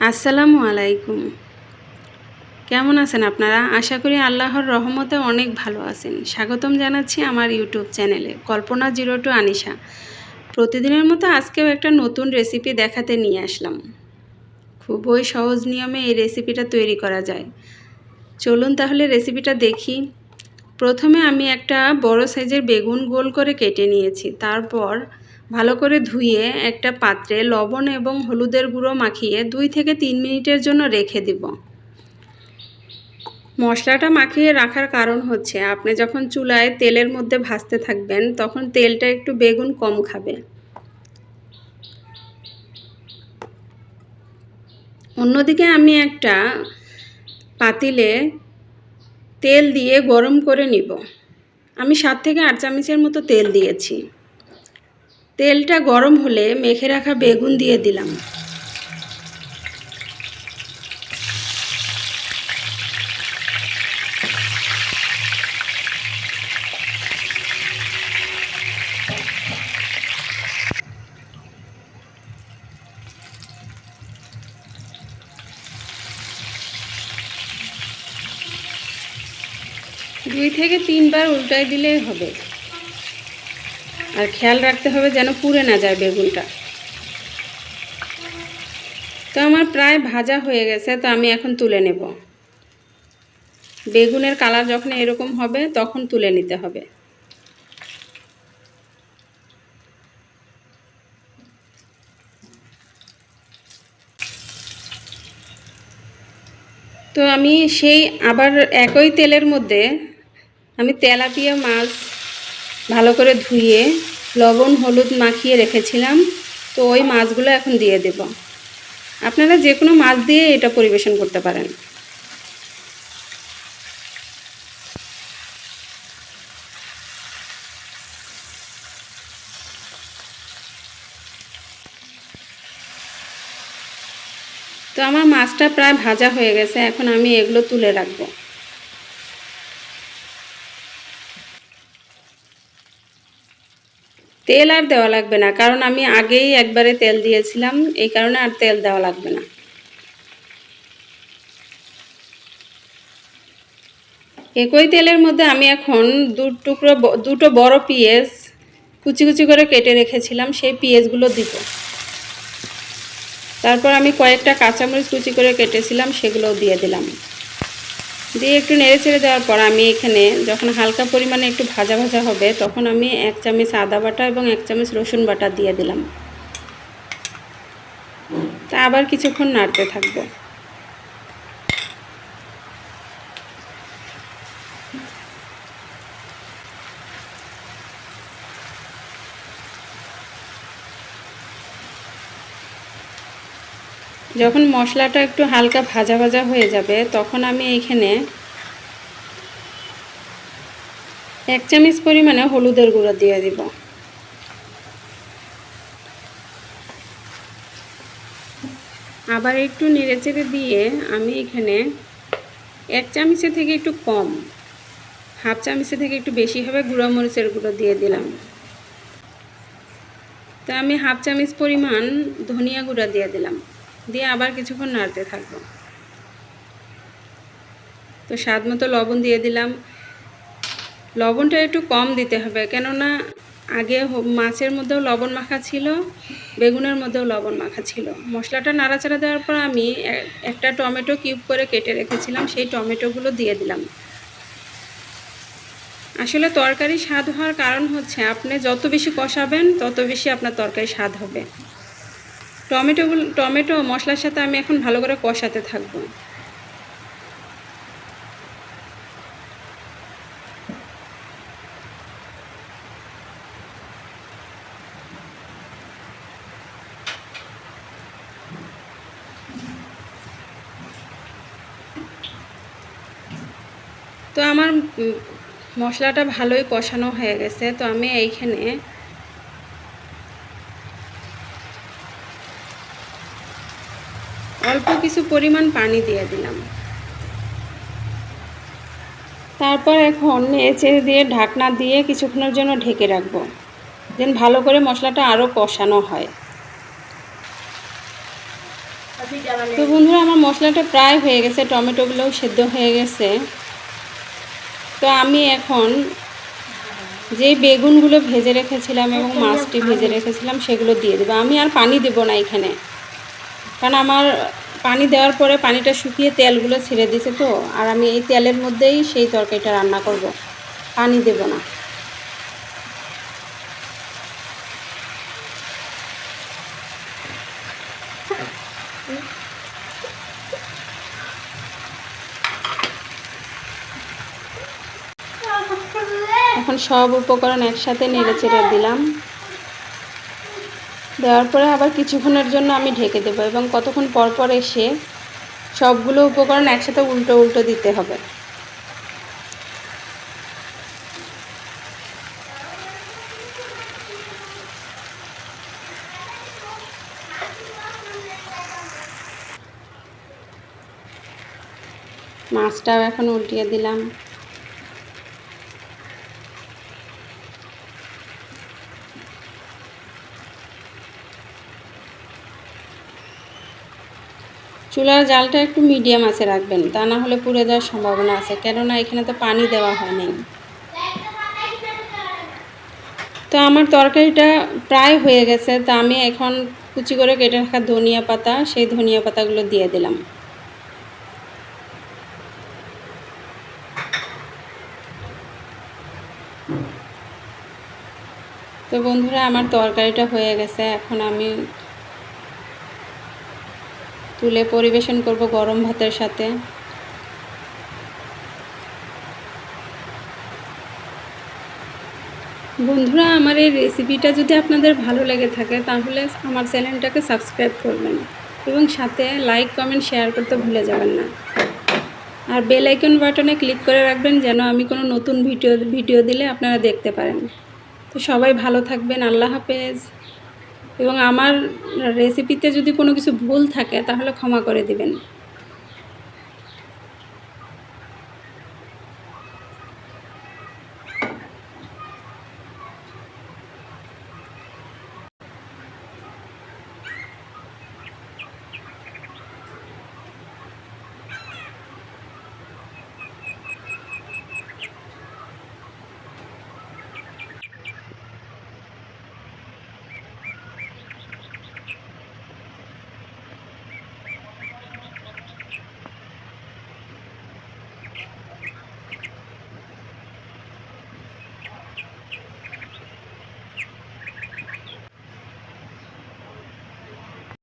আসসালামু আলাইকুম। কেমন আছেন আপনারা? আশা করি আল্লাহর রহমতে অনেক ভালো আছেন। স্বাগতম জানাচ্ছি আমার ইউটিউব চ্যানেলে কল্পনা 02 আনিশা। প্রতিদিনের মতো আজকেও একটা নতুন রেসিপি দেখাতে নিয়ে আসলাম। খুবই সহজ নিয়মে এই রেসিপিটা তৈরি করা যায়। চলুন তাহলে রেসিপিটা দেখি। প্রথমে আমি একটা বড় সাইজের বেগুন গোল করে কেটে নিয়েছি। তারপর ভালো করে ধুয়ে একটা পাত্রে লবণ এবং হলুদের গুঁড়ো মাখিয়ে 2 থেকে 3 মিনিটের জন্য রেখে দিব। মশলাটা মাখিয়ে রাখার কারণ হচ্ছে আপনি যখন চুলায় তেলের মধ্যে ভাজতে থাকবেন তখন তেলটা একটু বেগুন কম খাবে। অন্যদিকে আমি একটা পাতিলে তেল দিয়ে গরম করে নিব। আমি 7 থেকে 8 চামচের মতো তেল দিয়েছি। তেলটা গরম হলে মেখে রাখা বেগুন দিয়ে দিলাম। দুই থেকে 3 বার উল্টাই দিলেই হবে। আর খেয়াল রাখতে হবে যেন পুড়ে না যায় বেগুনটা। তো আমার প্রায় ভাজা হয়ে গেছে, তো আমি এখন তুলে নেব। বেগুনের কালার যখন এরকম হবে তখন তুলে নিতে হবে। তো আমি সেই আবার একই তেলের মধ্যে আমি তেলাপিয়া মাছ ভালো করে ধুয়ে লবণ হলুদ মাখিয়ে রেখেছিলাম, তো ওই মাছগুলো এখন দিয়ে দেব। আপনারা যে কোনো মাছ দিয়ে এটা পরিবেশন করতে পারেন। তো আমার মাছটা প্রায় ভাজা হয়ে গেছে, এখন আমি এগুলো তুলে রাখবো। তেল আর দেওয়া লাগবে না, কারণ আমি আগেই একবারে তেল দিয়েছিলাম, এই কারণে আর তেল দেওয়া লাগবে না। একই তেলের মধ্যে আমি এখন দুটো বড় পেঁয়াজ কুচি কুচি করে কেটে রেখেছিলাম, সেই পেঁয়াজগুলো দিব। তারপর আমি কয়েকটা কাঁচামরিচ কুচি করে কেটেছিলাম, সেগুলোও দিয়ে দিলাম। দিয়ে একটু নেড়ে চেড়ে দেওয়ার পর আমি এখানে যখন হালকা পরিমাণে একটু ভাজা ভাজা হবে তখন আমি 1 চামচ আদা বাটা এবং 1 চামচ রসুন বাটা দিয়ে দিলাম। তা আবার কিছুক্ষণ নাড়তে থাকবো। যখন মশলাটা একটু হালকা ভাজা ভাজা হয়ে যাবে তখন আমি এখানে 1 চামচ পরিমাণে হলুদের গুঁড়ো দিয়ে দিব। আবার একটু নেড়েচেড়ে দিয়ে আমি এখানে 1 চামচের থেকে একটু কম, হাফ চামচের থেকে একটু বেশি হবে গুঁড়া মরিচের গুঁড়ো দিয়ে দিলাম। তা আমি হাফ চামচ পরিমাণ ধনিয়া গুঁড়া দিয়ে দিলাম। দিয়ে আবার কিছুক্ষণ নাড়তে থাকবো। তো স্বাদ মতো লবণ দিয়ে দিলাম। লবণটা একটু কম দিতে হবে, কেননা আগে মাছের মধ্যেও লবণ মাখা ছিল, বেগুনের মধ্যেও লবণ মাখা ছিল। মশলাটা নাড়াচাড়া দেওয়ার পর আমি একটা টমেটো কিউব করে কেটে রেখেছিলাম, সেই টমেটোগুলো দিয়ে দিলাম। আসলে তরকারি স্বাদ হওয়ার কারণ হচ্ছে আপনি যত বেশি কষাবেন তত বেশি আপনার তরকারি স্বাদ হবে। টমেটো মশলার সাথে আমি এখন ভালো করে কষাতে থাকবো। তো আমার মশলাটা ভালোই কষানো হয়ে গেছে, তো আমি এইখানে অল্প কিছু পরিমাণ পানি দিয়ে দিলাম। তারপর এখন নেড়েচেড়ে দিয়ে ঢাকনা দিয়ে কিছুক্ষণের জন্য ঢেকে রাখবো, দেন ভালো করে মশলাটা আরও কষানো হয়। তো বন্ধুরা আমার মশলাটা প্রায় হয়ে গেছে, টমেটোগুলোও সেদ্ধ হয়ে গেছে। তো আমি এখন যে বেগুনগুলো ভেজে রেখেছিলাম এবং মাছটি ভেজে রেখেছিলাম সেগুলো দিয়ে দেবো। আমি আর পানি দেব না এখানে, কারণ আমার পানি দেওয়ার পরে পানিটা শুকিয়ে তেলগুলো ছেড়ে দিছে। তো আর আমি এই তেলের মধ্যেই সেই তরকারিটা রান্না করব, পানি দেব না। এখন সব উপকরণ একসাথে নেড়ে চেড়ে দিলাম। দেওয়ার পরে আবার কিছুক্ষণের জন্য আমি ঢেকে দেবো এবং কতক্ষণ পর পর এসে সবগুলো উপকরণ একসাথে উল্টো উল্টো দিতে হবে। মাছটাও এখন উল্টিয়ে দিলাম। চুলার জালটা একটু মিডিয়াম আঁচে রাখবেন, তা না হলে পুড়ে যাওয়ার সম্ভাবনা আছে, কেননা এখানে তো পানি দেওয়া হয়নি। তো আমার তরকারিটা প্রায় হয়ে গেছে, তা আমি এখন কুচি করে কেটে রাখা ধনিয়া পাতা, সেই ধনিয়া পাতাগুলো দিয়ে দিলাম। তো বন্ধুরা আমার তরকারিটা হয়ে গেছে, এখন আমি তুলে পরিবেশন করব গরম ভাতের সাথে। বন্ধুরা আমার এই রেসিপিটা যদি আপনাদের ভালো লেগে থাকে তাহলে আমার চ্যানেলটাকে সাবস্ক্রাইব করবেন এবং সাথে লাইক কমেন্ট শেয়ার করতে ভুলে যাবেন না। আর বেল আইকন বাটনে ক্লিক করে রাখবেন যেন আমি কোনো নতুন ভিডিও দিলে আপনারা দেখতে পারেন। তো সবাই ভালো থাকবেন, আল্লাহ হাফেজ। এবং আমার রেসিপিতে যদি কোনো কিছু ভুল থাকে তাহলে ক্ষমা করে দিবেন।